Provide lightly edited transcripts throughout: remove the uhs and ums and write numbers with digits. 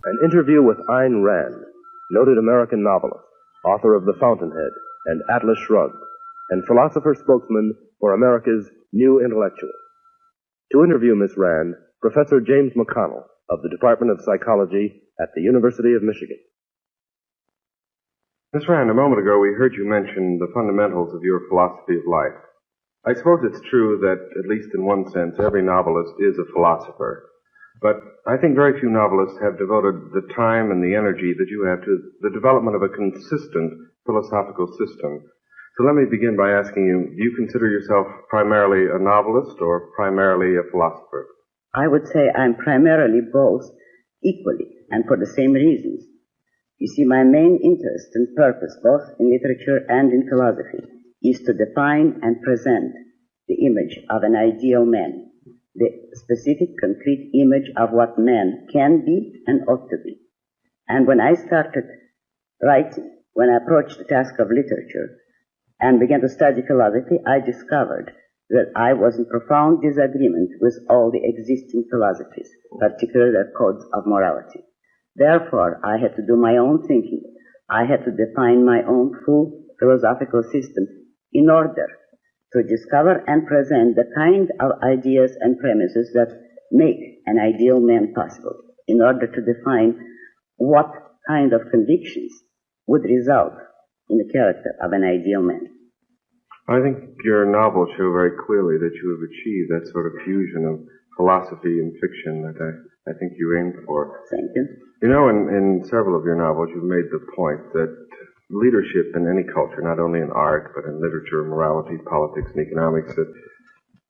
An interview with Ayn Rand, noted American novelist, author of The Fountainhead and Atlas Shrugged, and philosopher-spokesman for America's New Intellectuals. To interview Ms. Rand, Professor James McConnell of the Department of Psychology at the University of Michigan. Ms. Rand, a moment ago we heard you mention the fundamentals of your philosophy of life. I suppose it's true that, at least in one sense, every novelist is a philosopher. But I think very few novelists have devoted the time and the energy that you have to the development of a consistent philosophical system. So let me begin by asking you, do you consider yourself primarily a novelist or primarily a philosopher? I would say I'm primarily both equally and for the same reasons. You see, my main interest and purpose, both in literature and in philosophy, is to define and present the image of an ideal man, the specific, concrete image of what man can be and ought to be. And when I started writing, when I approached the task of literature and began to study philosophy, I discovered that I was in profound disagreement with all the existing philosophies, particularly their codes of morality. Therefore, I had to do my own thinking. I had to define my own full philosophical system in order to discover and present the kind of ideas and premises that make an ideal man possible, in order to define what kind of convictions would result in the character of an ideal man. I think your novels show very clearly that you have achieved that sort of fusion of philosophy and fiction that I think you aimed for. Thank you. You know, in several of your novels, you've made the point that leadership in any culture, not only in art, but in literature, morality, politics, and economics, that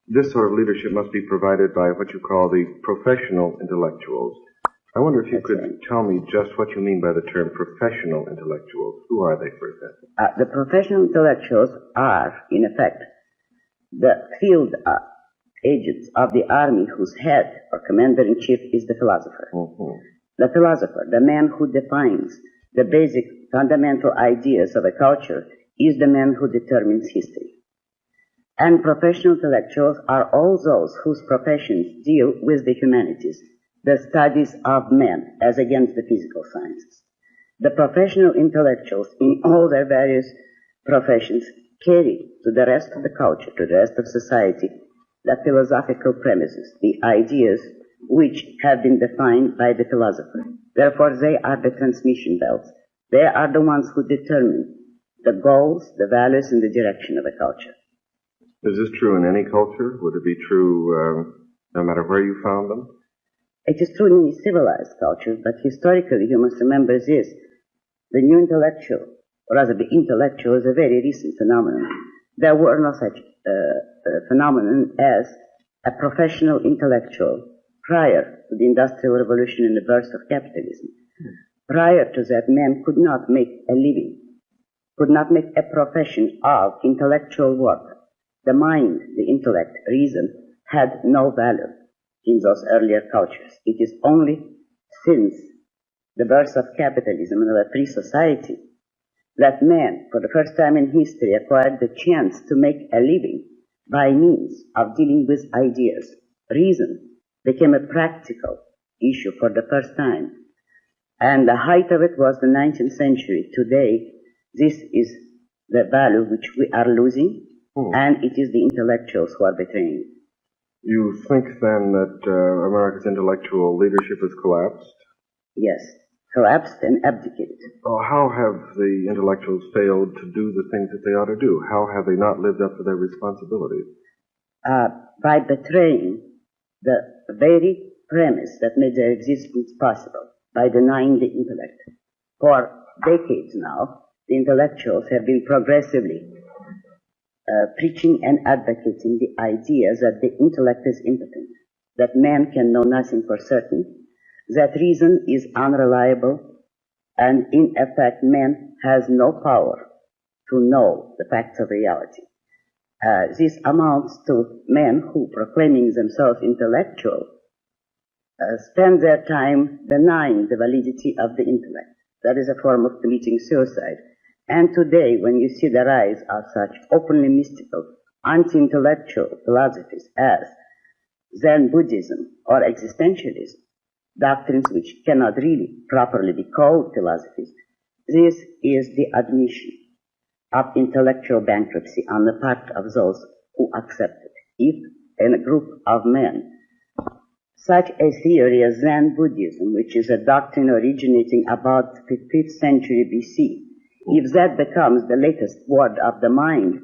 this sort of leadership must be provided by what you call the professional intellectuals. I wonder if you could tell me just what you mean by the term professional intellectuals. Who are they, for example? The professional intellectuals are, in effect, the field agents of the army whose head or commander-in-chief is the philosopher. Mm-hmm. The philosopher, the man who defines the basic fundamental ideas of a culture, is the man who determines history. And professional intellectuals are all those whose professions deal with the humanities, the studies of men as against the physical sciences. The professional intellectuals in all their various professions carry to the rest of the culture, to the rest of society, the philosophical premises, the ideas which have been defined by the philosopher. Therefore, they are the transmission belts. They are the ones who determine the goals, the values, and the direction of a culture. Is this true in any culture? Would it be true no matter where you found them? It is true in any civilized culture, but historically you must remember this. The new intellectual, or rather the intellectual, is a very recent phenomenon. There were no such phenomenon as a professional intellectual prior to the Industrial Revolution and the birth of capitalism. Prior to that, man could not make a living, could not make a profession of intellectual work. The mind, the intellect, reason, had no value in those earlier cultures. It is only since the birth of capitalism and of a free society that man, for the first time in history, acquired the chance to make a living by means of dealing with ideas. Reason became a practical issue for the first time. And the height of it was the 19th century. Today, this is the value which we are losing, and it is the intellectuals who are betraying it. You think, then, that America's intellectual leadership has collapsed? Yes, collapsed and abdicated. Well, how have the intellectuals failed to do the things that they ought to do? How have they not lived up to their responsibilities? By betraying the very premise that made their existence possible, by denying the intellect. For decades now, the intellectuals have been progressively preaching and advocating the idea that the intellect is impotent, that man can know nothing for certain, that reason is unreliable, and in effect man has no power to know the facts of reality. This amounts to men who, proclaiming themselves intellectual, spend their time denying the validity of the intellect. That is a form of committing suicide. And today, when you see the rise of such openly mystical, anti-intellectual philosophies as Zen Buddhism or existentialism, doctrines which cannot really properly be called philosophies. This is the admission of intellectual bankruptcy on the part of those who accept it. If in a group of men, such a theory as Zen Buddhism, which is a doctrine originating about the 5th century BC, if that becomes the latest word of the mind,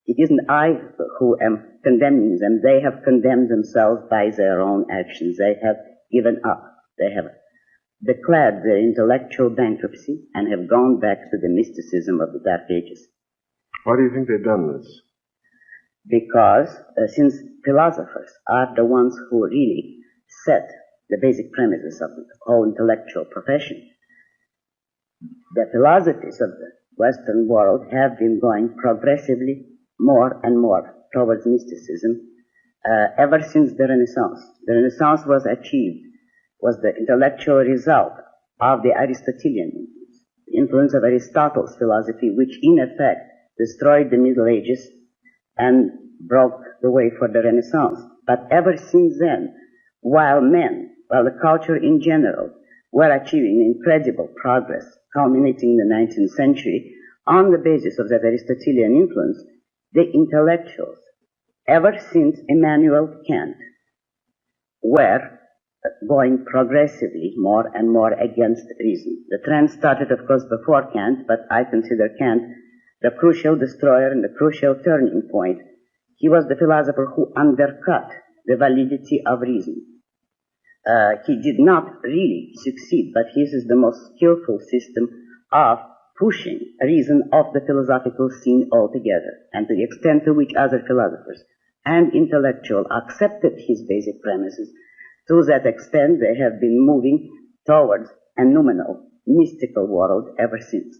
it isn't I who am condemning them. They have condemned themselves by their own actions. They have given up. They have declared their intellectual bankruptcy and have gone back to the mysticism of the Dark Ages. Why do you think they've done this? Because since philosophers are the ones who really set the basic premises of the whole intellectual profession, the philosophies of the Western world have been going progressively more and more towards mysticism ever since the Renaissance. The Renaissance was the intellectual result of the Aristotelian influence, the influence of Aristotle's philosophy, which in effect destroyed the Middle Ages and broke the way for the Renaissance. But ever since then, while the culture in general were achieving incredible progress, culminating in the 19th century, on the basis of that Aristotelian influence, the intellectuals, ever since Immanuel Kant, were going progressively more and more against reason. The trend started, of course, before Kant, but I consider Kant the crucial destroyer and the crucial turning point. He was the philosopher who undercut the validity of reason. He did not really succeed, but his is the most skillful system of pushing reason off the philosophical scene altogether, and to the extent to which other philosophers and intellectuals accepted his basic premises, to that extent they have been moving towards a noumenal, mystical world ever since.